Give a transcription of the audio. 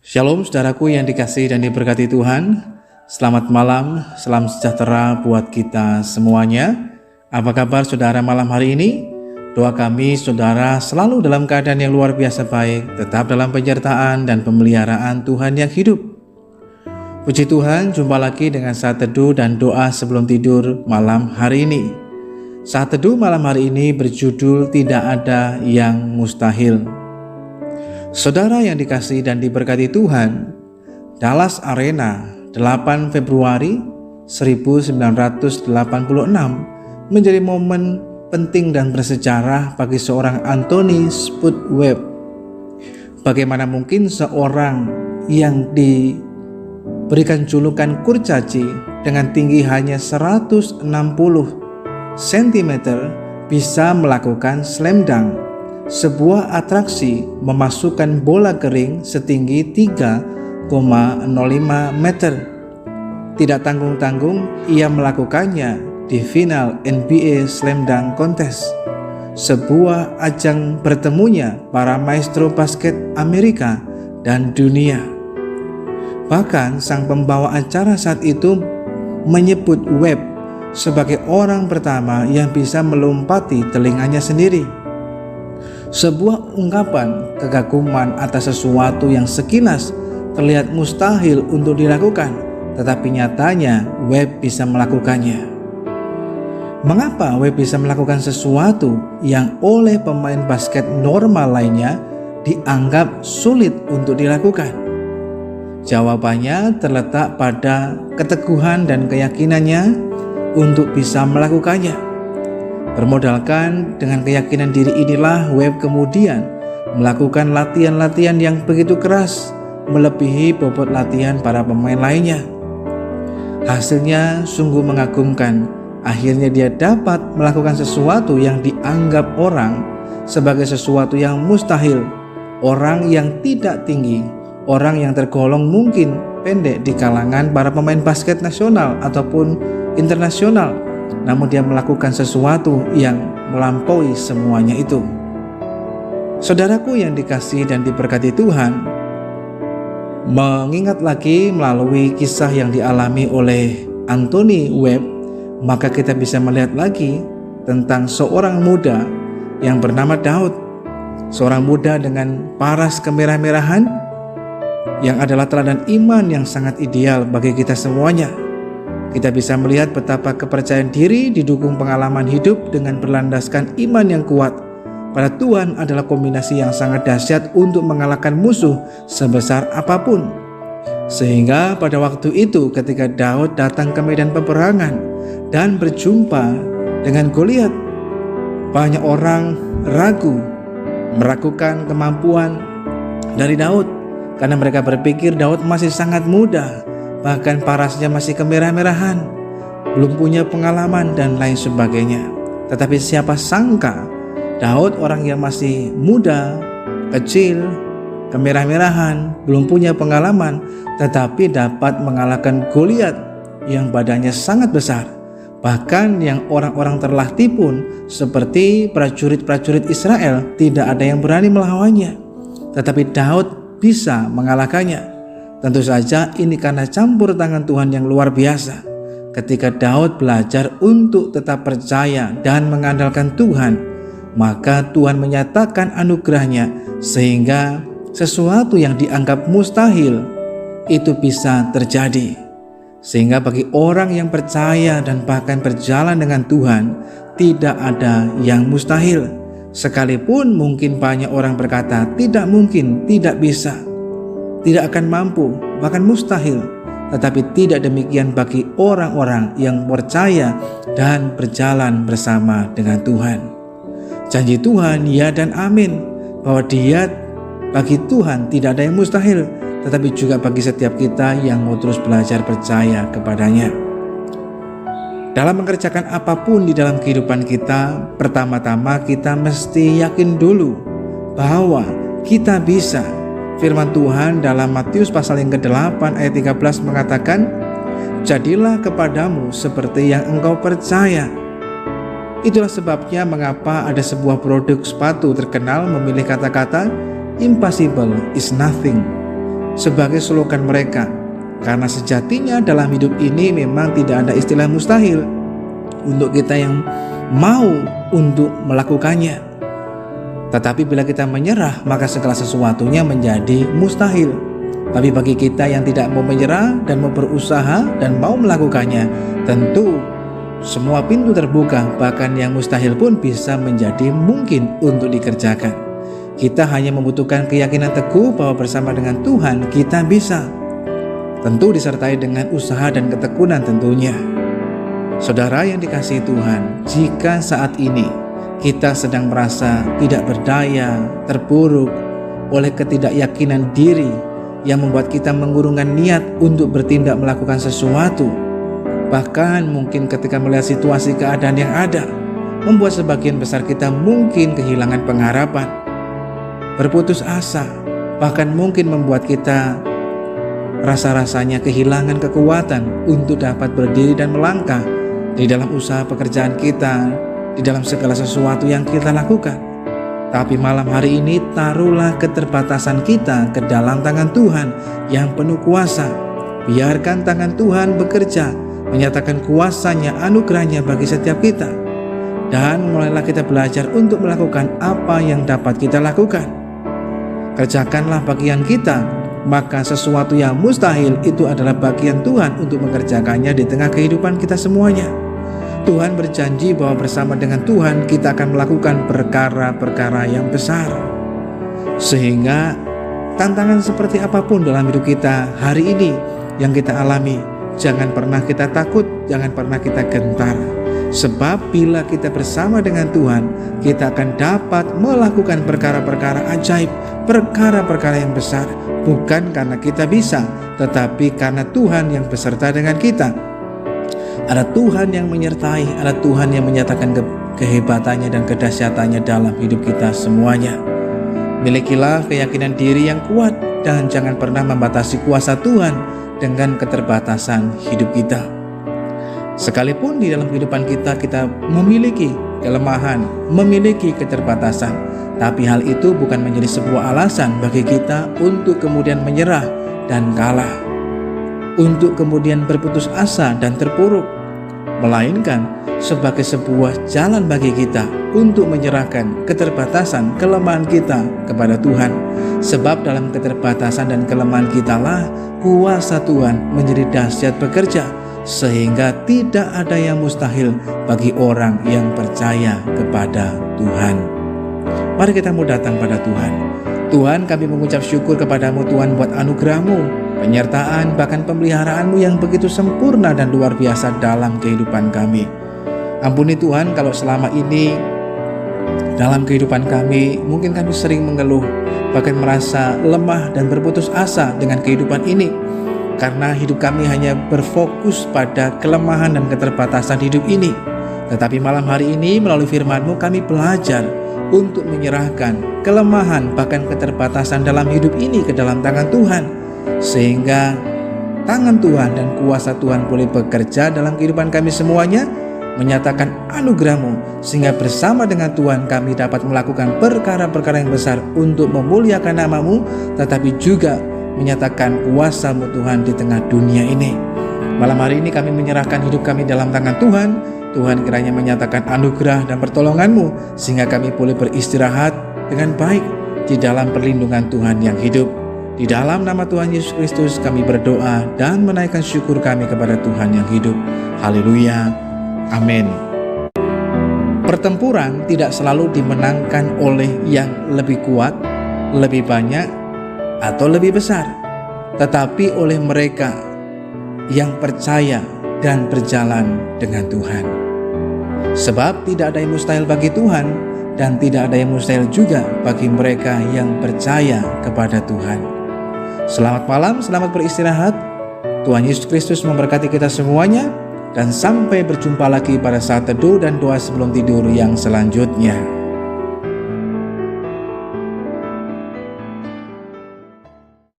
Shalom saudaraku yang dikasihi dan diberkati Tuhan. Selamat malam, salam sejahtera buat kita semuanya. Apa kabar saudara malam hari ini? Doa kami saudara selalu dalam keadaan yang luar biasa baik, tetap dalam penyertaan dan pemeliharaan Tuhan yang hidup. Puji Tuhan, jumpa lagi dengan saat teduh dan doa sebelum tidur malam hari ini. Saat teduh malam hari ini berjudul Tidak Ada Yang Mustahil. Saudara yang dikasihi dan diberkati Tuhan, Dallas Arena 8 Februari 1986 menjadi momen penting dan bersejarah bagi seorang Anthony Spud Webb. Bagaimana mungkin seorang yang diberikan julukan kurcaci dengan tinggi hanya 160 cm bisa melakukan slam dunk, sebuah atraksi memasukkan bola kering setinggi 3,05 meter. Tidak tanggung-tanggung ia melakukannya di final NBA Slam Dunk Contest, sebuah ajang bertemunya para maestro basket Amerika dan dunia. Bahkan sang pembawa acara saat itu menyebut Webb sebagai orang pertama yang bisa melompati telinganya sendiri. Sebuah ungkapan kekaguman atas sesuatu yang sekilas terlihat mustahil untuk dilakukan, tetapi nyatanya Webb bisa melakukannya. Mengapa Webb bisa melakukan sesuatu yang oleh pemain basket normal lainnya dianggap sulit untuk dilakukan? Jawabannya terletak pada keteguhan dan keyakinannya untuk bisa melakukannya. Bermodalkan dengan keyakinan diri inilah Webb kemudian melakukan latihan-latihan yang begitu keras, melebihi bobot latihan para pemain lainnya. Hasilnya sungguh mengagumkan. Akhirnya dia dapat melakukan sesuatu yang dianggap orang sebagai sesuatu yang mustahil. Orang yang tidak tinggi, orang yang tergolong mungkin pendek di kalangan para pemain basket nasional ataupun internasional, namun dia melakukan sesuatu yang melampaui semuanya itu. Saudaraku yang dikasihi dan diberkati Tuhan, mengingat lagi melalui kisah yang dialami oleh Anthony Webb, maka kita bisa melihat lagi tentang seorang muda yang bernama Daud. Seorang muda dengan paras kemerah-merahan yang adalah teladan iman yang sangat ideal bagi kita semuanya. Kita bisa melihat betapa kepercayaan diri didukung pengalaman hidup dengan berlandaskan iman yang kuat pada Tuhan adalah kombinasi yang sangat dahsyat untuk mengalahkan musuh sebesar apapun. Sehingga pada waktu itu ketika Daud datang ke medan peperangan dan berjumpa dengan Goliat, banyak orang meragukan kemampuan dari Daud karena mereka berpikir Daud masih sangat muda. Bahkan parasnya masih kemerah-merahan, belum punya pengalaman dan lain sebagainya. Tetapi siapa sangka Daud orang yang masih muda, kecil, kemerah-merahan, belum punya pengalaman, tetapi dapat mengalahkan Goliat yang badannya sangat besar. Bahkan yang orang-orang terlatih pun seperti prajurit-prajurit Israel tidak ada yang berani melawannya. Tetapi Daud bisa mengalahkannya. Tentu saja ini karena campur tangan Tuhan yang luar biasa. Ketika Daud belajar untuk tetap percaya dan mengandalkan Tuhan, maka Tuhan menyatakan anugerahnya sehingga sesuatu yang dianggap mustahil itu bisa terjadi. Sehingga bagi orang yang percaya dan bahkan berjalan dengan Tuhan, tidak ada yang mustahil. Sekalipun mungkin banyak orang berkata tidak mungkin, tidak bisa, tidak akan mampu, bahkan mustahil. Tetapi tidak demikian bagi orang-orang yang percaya dan berjalan bersama dengan Tuhan. Janji Tuhan ya dan amin, bahwa bagi Tuhan tidak ada yang mustahil, tetapi juga bagi setiap kita yang mau terus belajar percaya kepadanya. Dalam mengerjakan apapun di dalam kehidupan kita, pertama-tama kita mesti yakin dulu bahwa kita bisa. Firman Tuhan dalam Matius pasal yang ke-8 ayat 13 mengatakan, "Jadilah kepadamu seperti yang engkau percaya." Itulah sebabnya mengapa ada sebuah produk sepatu terkenal memilih kata-kata "impossible is nothing". sebagai slogan mereka. Karena sejatinya dalam hidup ini memang tidak ada istilah mustahil untuk kita yang mau untuk melakukannya. Tetapi bila kita menyerah, maka segala sesuatunya menjadi mustahil. Tapi bagi kita yang tidak mau menyerah dan mau berusaha dan mau melakukannya, tentu semua pintu terbuka, bahkan yang mustahil pun bisa menjadi mungkin untuk dikerjakan. Kita hanya membutuhkan keyakinan teguh bahwa bersama dengan Tuhan kita bisa. Tentu disertai dengan usaha dan ketekunan tentunya. Saudara yang dikasihi Tuhan, jika saat ini kita sedang merasa tidak berdaya, terpuruk oleh ketidakyakinan diri yang membuat kita mengurungkan niat untuk bertindak melakukan sesuatu, bahkan mungkin ketika melihat situasi keadaan yang ada, membuat sebagian besar kita mungkin kehilangan pengharapan, berputus asa, bahkan mungkin membuat kita rasa-rasanya kehilangan kekuatan untuk dapat berdiri dan melangkah di dalam usaha pekerjaan kita, di dalam segala sesuatu yang kita lakukan. Tapi malam hari ini taruhlah keterbatasan kita ke dalam tangan Tuhan yang penuh kuasa. Biarkan tangan Tuhan bekerja, menyatakan kuasanya, anugerahnya bagi setiap kita. Dan mulailah kita belajar untuk melakukan apa yang dapat kita lakukan. Kerjakanlah bagian kita, maka sesuatu yang mustahil itu adalah bagian Tuhan untuk mengerjakannya di tengah kehidupan kita semuanya. Tuhan berjanji bahwa bersama dengan Tuhan kita akan melakukan perkara-perkara yang besar. Sehingga tantangan seperti apapun dalam hidup kita hari ini yang kita alami, jangan pernah kita takut, jangan pernah kita gentar. Sebab bila kita bersama dengan Tuhan, kita akan dapat melakukan perkara-perkara ajaib, perkara-perkara yang besar. Bukan karena kita bisa, tetapi karena Tuhan yang beserta dengan kita. Ada Tuhan yang menyertai, ada Tuhan yang menyatakan kehebatannya dan kedahsyatannya dalam hidup kita semuanya. Milikilah keyakinan diri yang kuat dan jangan pernah membatasi kuasa Tuhan dengan keterbatasan hidup kita. Sekalipun di dalam kehidupan kita memiliki kelemahan, memiliki keterbatasan, tapi hal itu bukan menjadi sebuah alasan bagi kita untuk kemudian menyerah dan kalah, untuk kemudian berputus asa dan terpuruk, melainkan sebagai sebuah jalan bagi kita untuk menyerahkan keterbatasan, kelemahan kita kepada Tuhan. Sebab dalam keterbatasan dan kelemahan kitalah kuasa Tuhan menjadi dahsyat bekerja, sehingga tidak ada yang mustahil bagi orang yang percaya kepada Tuhan. Mari kita mau datang pada Tuhan. Tuhan, kami mengucap syukur kepadamu Tuhan buat anugerah-Mu, penyertaan, bahkan pemeliharaan-Mu yang begitu sempurna dan luar biasa dalam kehidupan kami. Ampuni Tuhan kalau selama ini dalam kehidupan kami mungkin kami sering mengeluh, bahkan merasa lemah dan berputus asa dengan kehidupan ini, karena hidup kami hanya berfokus pada kelemahan dan keterbatasan hidup ini. Tetapi malam hari ini melalui firman-Mu kami belajar untuk menyerahkan kelemahan bahkan keterbatasan dalam hidup ini ke dalam tangan Tuhan, sehingga tangan Tuhan dan kuasa Tuhan boleh bekerja dalam kehidupan kami semuanya, menyatakan anugerah-Mu, sehingga bersama dengan Tuhan kami dapat melakukan perkara-perkara yang besar untuk memuliakan nama-Mu, tetapi juga menyatakan kuasa-Mu Tuhan di tengah dunia ini. Malam hari ini kami menyerahkan hidup kami dalam tangan Tuhan. Tuhan kiranya menyatakan anugerah dan pertolongan-Mu, sehingga kami boleh beristirahat dengan baik di dalam perlindungan Tuhan yang hidup. Di dalam nama Tuhan Yesus Kristus kami berdoa dan menaikkan syukur kami kepada Tuhan yang hidup. Haleluya, amin. Pertempuran tidak selalu dimenangkan oleh yang lebih kuat, lebih banyak, atau lebih besar, tetapi oleh mereka yang percaya dan berjalan dengan Tuhan. Sebab tidak ada yang mustahil bagi Tuhan, dan tidak ada yang mustahil juga bagi mereka yang percaya kepada Tuhan. Selamat malam, selamat beristirahat. Tuhan Yesus Kristus memberkati kita semuanya, dan sampai berjumpa lagi pada saat teduh dan doa sebelum tidur yang selanjutnya.